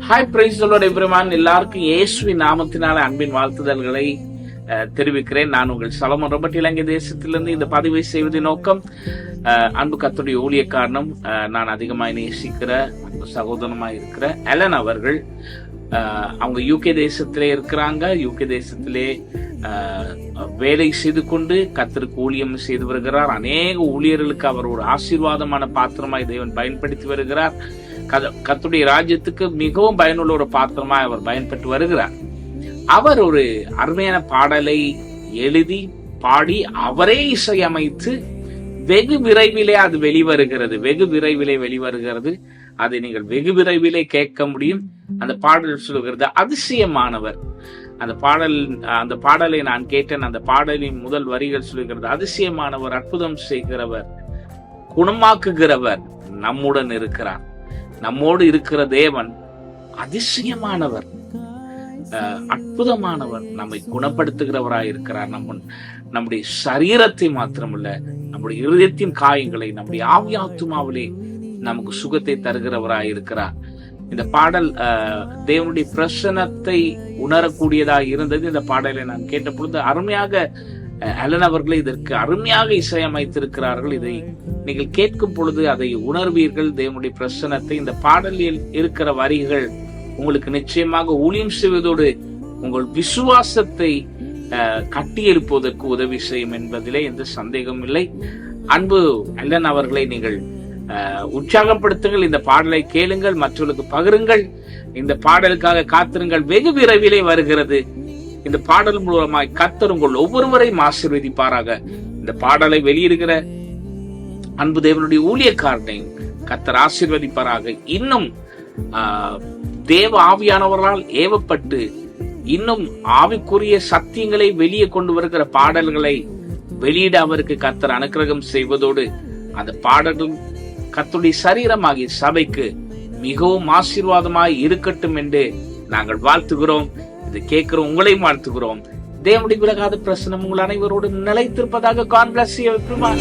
Hi praise the everyone. எல்லாருக்கும் இயேசுவின் நாமத்தினால அன்பின் வாழ்த்துதல்களை தெரிவிக்கிறேன். நான் உங்கள் சலமன் ராபர்ட், இலங்கை தேசத்திலிருந்து இந்த பதிவை செய்வதின் நோக்கம், அன்பு கர்த்தருடைய ஊழியக்காரனும் நான் அதிகமாக நேசிக்கிற அன்பு சகோதரமாய் இருக்கிற எலன் அவர்கள். அவங்க யூகே தேசத்திலே இருக்கிறாங்க. யூகே தேசத்திலே வேலை செய்து கொண்டு கர்த்தருக்கு ஊழியம் செய்து வருகிறார். அநேக ஊழியர்களுக்கு அவர் ஒரு ஆசீர்வாதமான பாத்திரமாய் தேவன் பயன்படுத்தி வருகிறார். கர்த்தருடைய ராஜ்யத்துக்கு மிகவும் பயனுள்ள ஒரு பாத்திரமாய் அவர் பயன்பட்டு வருகிறார். அவர் ஒரு அருமையான பாடலை எழுதி பாடி அவரே இசையமைத்து வெகு விரைவிலே அது வெளிவருகிறது. அதை நீங்கள் வெகு விரைவிலே கேட்க முடியும். அந்த பாடல் சொல்லுகிறது அதிசயமானவர். அந்த பாடலை நான் கேட்டேன். அந்த பாடலின் முதல் வரிகள் சொல்லுகிறது, அதிசயமானவர், அற்புதம் செய்கிறவர், குணமாக்குகிறவர் நம்முடன் இருக்கிறார். நம்மோடு இருக்கிற தேவன் அதிசயமானவர், அற்புதமானவர், நம்மை குணப்படுத்துகிறவராய் இருக்கிறார். நம்முடைய சரீரத்தை மாத்திரமல்ல, நம்முடைய இருதயத்தின் காயங்களை நம்முடைய ஆவியாத்துமாவிலே நமக்கு சுகத்தை தருகிறவராய் இருக்கிறார். இந்த பாடல் தேவனுடைய பிரசன்னத்தை உணரக்கூடியதாக இருந்தது. இந்த பாடலை நான் கேட்ட பொழுது அருமையாக எலன் அவர்களை இதற்கு அருமையாக இசையமைத்திருக்கிறார்கள். இதை நீங்கள் கேட்கும் பொழுது அதை உணர்வீர்கள், தேவனுடைய பிரசன்னத்தை. இந்த பாடலில் இருக்கிற வரிகள் உங்களுக்கு நிச்சயமாக ஊழியம் செய்வதோடு உங்கள் விசுவாசத்தை கட்டியிருப்பதற்கு உதவி செய்யும் என்பதிலே எந்த சந்தேகம் இல்லை. அன்பு எலன் அவர்களை நீங்கள் உற்சாகப்படுத்துங்கள். இந்த பாடலை கேளுங்கள், மற்றவர்களுக்கு பகிருங்கள். இந்த பாடலுக்காக காத்திருங்கள், வெகு விரைவிலே வருகிறது. இந்த பாடல் மூலமாய் கர்த்தர் உங்கள் ஒவ்வொருவரையும் ஆசீர்வதிப்பாராக. இந்த பாடலை வெளியிடுகிற அன்பு தேவனுடைய ஊழியக்காரனை கர்த்தர் ஆசீர்வதிப்பாராக. இன்னும் தேவ ஆவியானவர்களால் ஏவப்பட்டு இன்னும் ஆவிக்குரிய சத்தியங்களை வெளியே கொண்டு வருகிற பாடல்களை வெளியிட அவருக்கு கர்த்தர் அனுக்கிரகம் செய்வதோடு அந்த பாடலும் கர்த்தருடைய சரீரமாகிய சபைக்கு மிகவும் ஆசீர்வாதமாய் இருக்கட்டும் என்று நாங்கள் வாழ்த்துகிறோம். இதை கேட்கிற உங்களையும் வாழ்த்துகிறோம். தேவனுடைய விலகாத பிரசன்னம் உங்கள் அனைவரோடு நிலைத்திருப்பதாக. God bless you everyone.